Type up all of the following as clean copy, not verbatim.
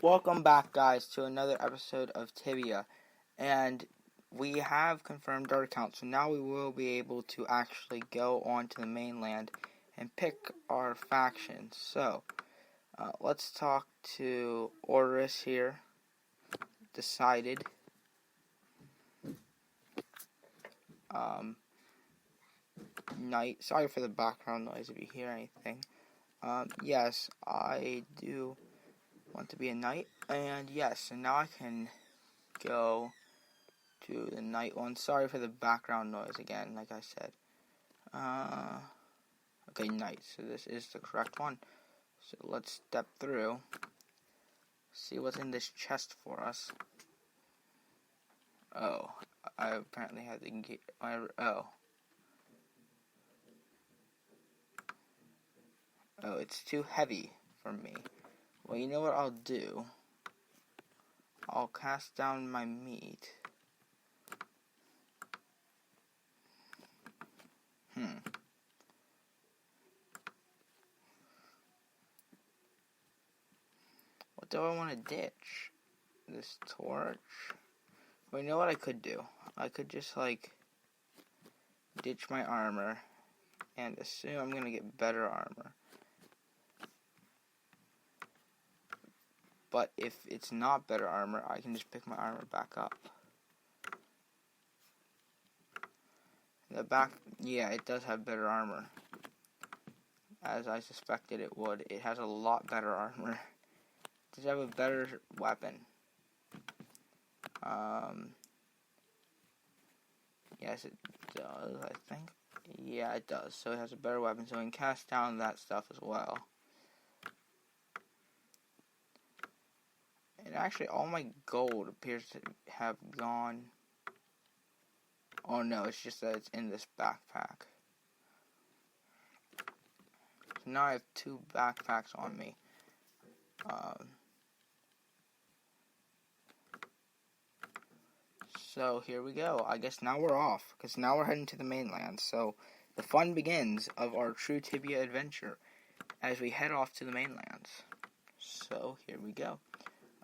Welcome back, guys, to another episode of Tibia, and we have confirmed our account, so now we will be able to actually go onto the mainland and pick our faction. So, let's talk to Oris here. Decided. Knight. Sorry for the background noise if you hear anything. Yes, I do want to be a knight, and yes, and now I can go to the night one. Sorry for the background noise again, like I said. Okay, night. So this is the correct one. So let's step through. See what's in this chest for us. Oh, I apparently had to get my... Oh, it's too heavy for me. Well, you know what I'll do? I'll cast down my meat. What do I want to ditch? This torch? Well, you know what I could do? I could just, ditch my armor and assume I'm going to get better armor. But if it's not better armor, I can just pick my armor back up. The back, yeah, it does have better armor. As I suspected it would. It has a lot better armor. Does it have a better weapon? Yes, it does, I think. Yeah, it does. So it has a better weapon, so we can cast down that stuff as well. And actually, all my gold appears to have gone. Oh no, it's just that it's in this backpack. So now I have 2 backpacks on me. So here we go. I guess now we're off, because now we're heading to the mainland. So the fun begins of our true Tibia adventure as we head off to the mainlands. So here we go.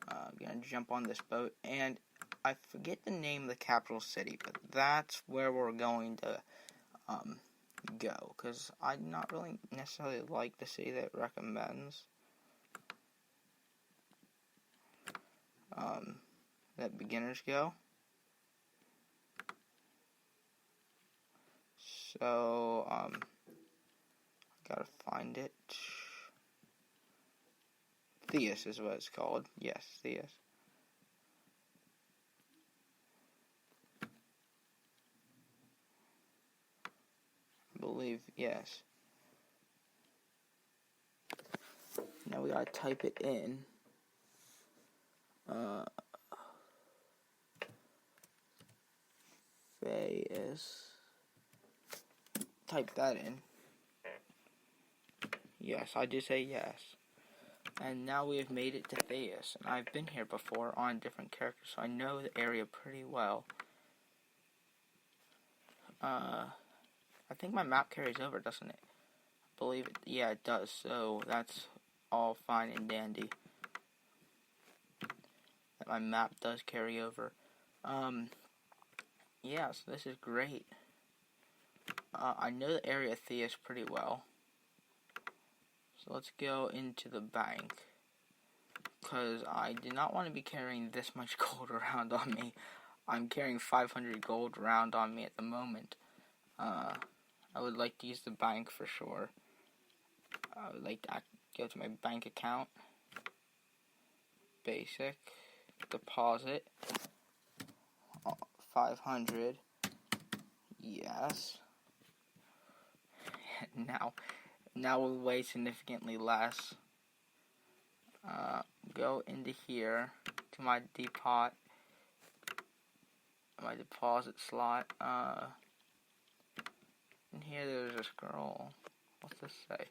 I'm going to jump on this boat, and I forget the name of the capital city, but that's where we're going to go, because I do not really necessarily like the city that it recommends. That beginners go. So, gotta find it. Theus is what it's called. Yes, Theus. I believe, yes. Now we gotta type it in. Theus. Type that in. Yes, I did say yes. And now we have made it to Theus. And I've been here before on different characters, so I know the area pretty well. I think my map carries over, doesn't it? I believe it. Yeah, it does. So that's all fine and dandy. That my map does carry over. Yeah, so this is great. I know the area of Theus pretty well. So let's go into the bank. Because I do not want to be carrying this much gold around on me. I'm carrying 500 gold around on me at the moment. I would like to use the bank for sure. I would like to go to my bank account. Basic. Deposit. 500. Yes. Now we weigh significantly less. Go into here to my deposit slot. In here there's a scroll. What's this say?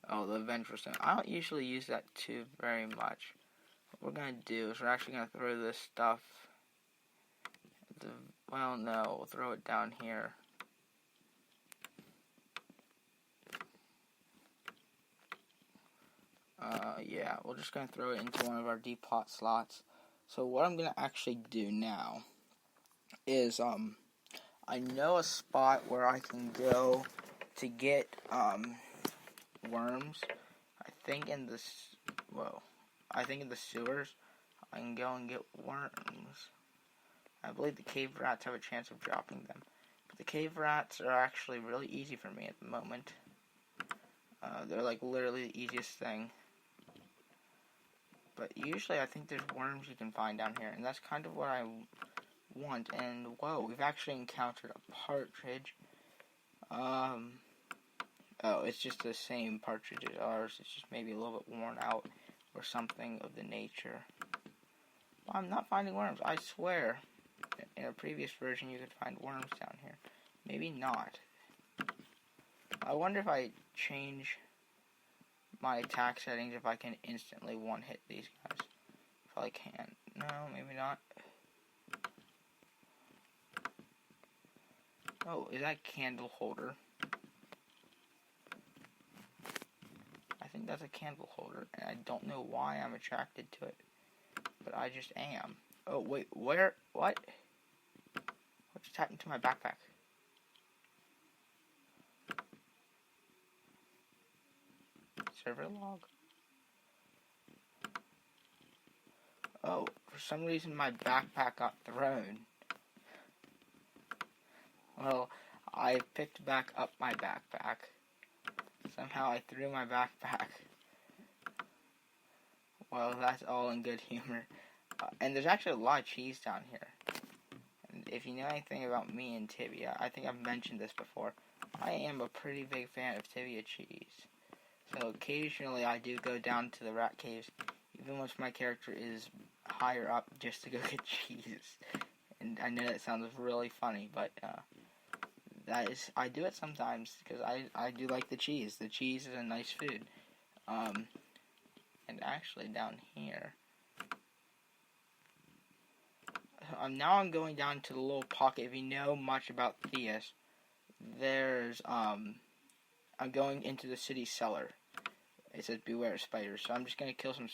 Oh, the Adventure Stone. I don't usually use that too very much. What we're going to do is we're actually going to throw this stuff at the Well, no, we'll throw it down here. Yeah, we're just going to throw it into one of our deep pot slots. So what I'm going to actually do now is, I know a spot where I can go to get, worms. I think in the sewers, I can go and get worms. I believe the cave rats have a chance of dropping them. But the cave rats are actually really easy for me at the moment. They're like literally the easiest thing. But usually I think there's worms you can find down here, and that's kind of what I want. And whoa, we've actually encountered a partridge. Oh, it's just the same partridge as ours. It's just maybe a little bit worn out or something of the nature. But I'm not finding worms. I swear, in a previous version you could find worms down here. Maybe not. I wonder if I change my attack settings if I can instantly one-hit these guys. If I can. No, maybe not. Oh, is that candle holder? I think that's a candle holder, and I don't know why I'm attracted to it. But I just am. Oh, wait, where? What? What just happened to my backpack? Server log. Oh, for some reason my backpack got thrown. Well, I picked back up my backpack. Somehow I threw my backpack. Well, that's all in good humor. And there's actually a lot of cheese down here. And if you know anything about me and Tibia, I think I've mentioned this before. I am a pretty big fan of Tibia cheese. So occasionally I do go down to the rat caves, even once my character is higher up, just to go get cheese. And I know that sounds really funny, but I do it sometimes because I do like the cheese. The cheese is a nice food. And actually down here, now I'm going down to the little pocket. If you know much about Theus, there's I'm going into the city cellar. It says beware of spiders, so I'm just gonna kill some.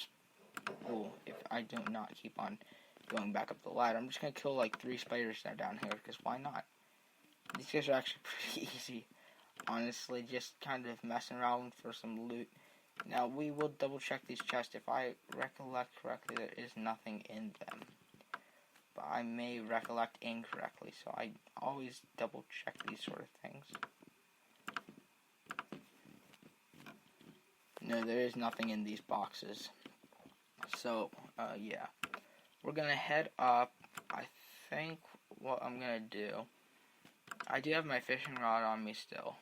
Oh, if I do not keep on going back up the ladder, I'm just gonna kill like 3 spiders that are down here, because why not? These guys are actually pretty easy, honestly, just kind of messing around for some loot. Now, we will double check these chests. If I recollect correctly, there is nothing in them. But I may recollect incorrectly, so I always double check these sort of things. No, there is nothing in these boxes. So, yeah. We're gonna head up. I think what I'm gonna do, I do have my fishing rod on me still.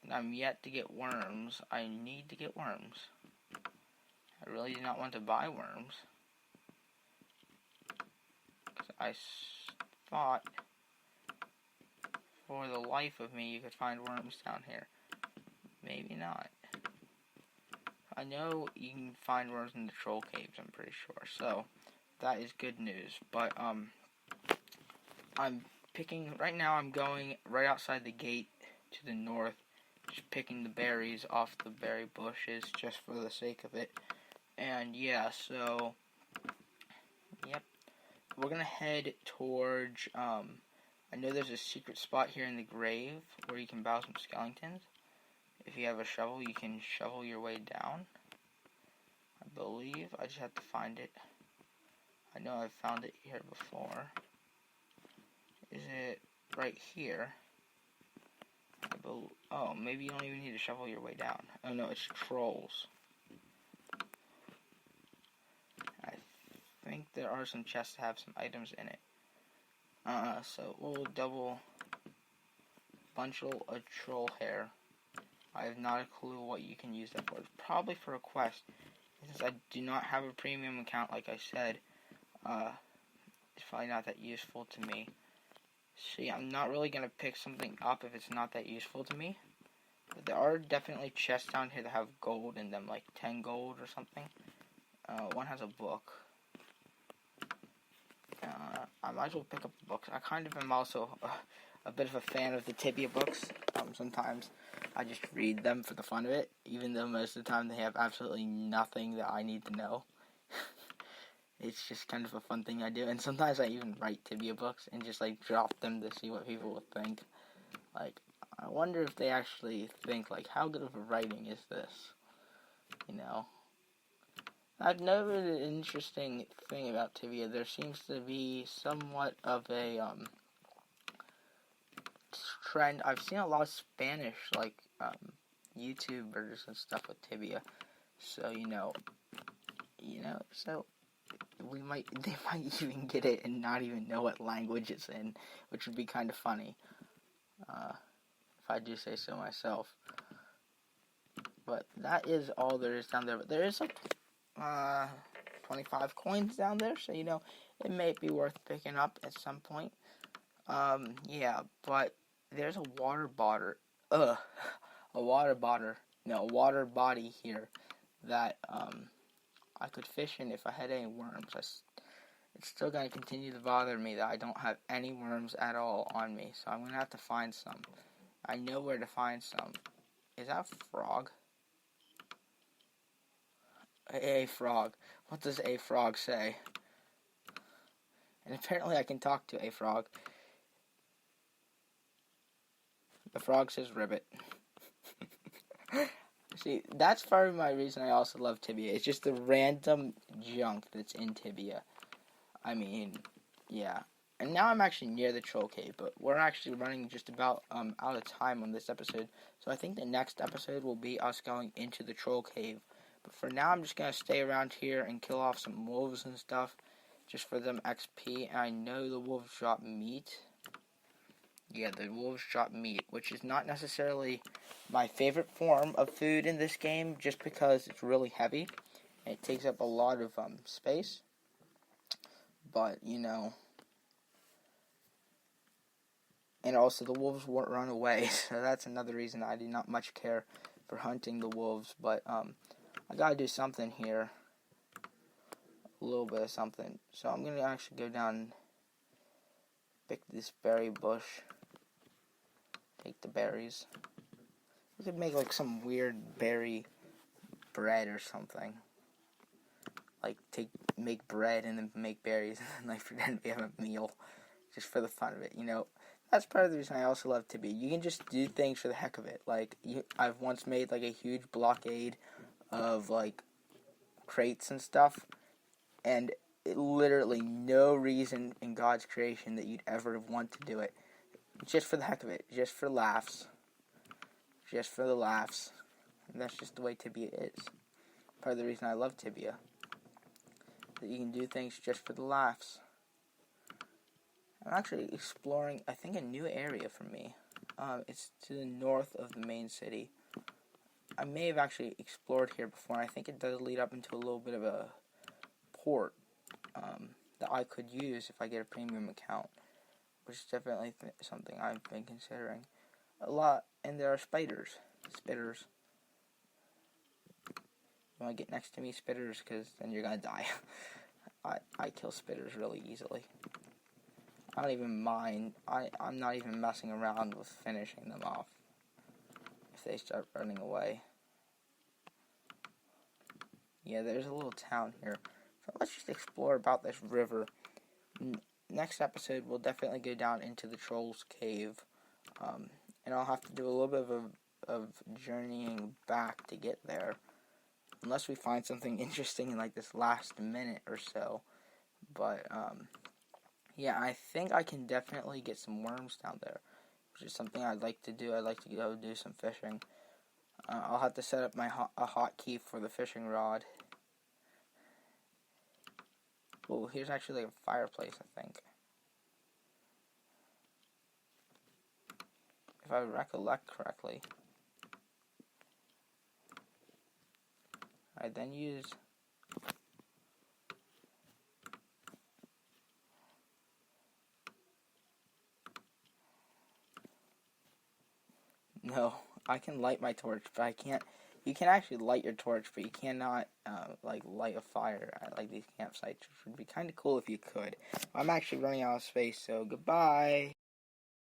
And I'm yet to get worms. I need to get worms. I really do not want to buy worms. Because I thought, for the life of me, you could find worms down here. Maybe not. I know you can find worms in the troll caves, I'm pretty sure. So, that is good news. But, right now I'm going right outside the gate to the north. Just picking the berries off the berry bushes just for the sake of it. And, yeah, so, yep. We're gonna head towards, I know there's a secret spot here in the grave where you can bow some skeletons. If you have a shovel, you can shovel your way down. I believe. I just have to find it. I know I've found it here before. Is it right here? Oh, maybe you don't even need to shovel your way down. Oh no, it's trolls. I think there are some chests that have some items in it. So we'll double bundle a troll hair. I have not a clue what you can use that for. It's probably for a quest. Since I do not have a premium account, like I said, it's probably not that useful to me. See, I'm not really going to pick something up if it's not that useful to me. But there are definitely chests down here that have gold in them, like 10 gold or something. One has a book. I might as well pick up the books. I kind of am also a bit of a fan of the Tibia books. Sometimes I just read them for the fun of it, even though most of the time they have absolutely nothing that I need to know. It's just kind of a fun thing I do, and sometimes I even write Tibia books and just like drop them to see what people would think. Like, I wonder if they actually think like, how good of a writing is this? You know, I've noted an interesting thing about Tibia. There seems to be somewhat of a trend. I've seen a lot of Spanish like YouTubers and stuff with Tibia. So so they might even get it and not even know what language it's in, which would be kind of funny, if I do say so myself. But that is all there is down there. But there is like 25 coins down there, so it may be worth picking up at some point. Yeah, but there's a water body here that I could fish in if I had any worms. It's still going to continue to bother me that I don't have any worms at all on me, so I'm going to have to find some. I know where to find some. Is that a frog? A frog. What does a frog say? And apparently I can talk to a frog. The frog says ribbit. See, that's part of my reason I also love Tibia. It's just the random junk that's in Tibia. I mean, yeah. And now I'm actually near the troll cave, but we're actually running just about out of time on this episode. So I think the next episode will be us going into the troll cave. But for now, I'm just going to stay around here and kill off some wolves and stuff, just for them XP. And I know the wolves drop meat. Yeah, the wolves drop meat, which is not necessarily my favorite form of food in this game, just because it's really heavy and it takes up a lot of space. But and also the wolves won't run away, so that's another reason I do not much care for hunting the wolves. But I gotta do something here, a little bit of something. So I'm gonna actually go down and pick this berry bush. Take the berries. We could make like some weird berry bread or something. Like make bread and then make berries and then pretend we have a meal, just for the fun of it. That's part of the reason I also love Tibia. You can just do things for the heck of it. Like I've once made like a huge blockade of like crates and stuff, and literally no reason in God's creation that you'd ever want to do it. Just for the heck of it, just for laughs. Just for the laughs. And that's just the way Tibia is. Part of the reason I love Tibia. That you can do things just for the laughs. I'm actually exploring, I think, a new area for me. It's to the north of the main city. I may have actually explored here before, and I think it does lead up into a little bit of a port that I could use if I get a premium account, which is definitely something I've been considering a lot. And there are spiders. Spitters. You want to get next to me, spitters, because then you're going to die. I kill spitters really easily. I don't even mind. I'm not even messing around with finishing them off if they start running away. Yeah, there's a little town here. So let's just explore about this river. Next episode, we'll definitely go down into the Troll's Cave. And I'll have to do a little bit of journeying back to get there. Unless we find something interesting in like this last minute or so. But, yeah, I think I can definitely get some worms down there, which is something I'd like to do. I'd like to go do some fishing. I'll have to set up a hotkey for the fishing rod. Oh, here's actually like a fireplace, I think. If I recollect correctly. I then use... No, I can light my torch, but I can't You can actually light your torch, but you cannot, like, light a fire at, like, these campsites, which would be kind of cool if you could. I'm actually running out of space, so goodbye!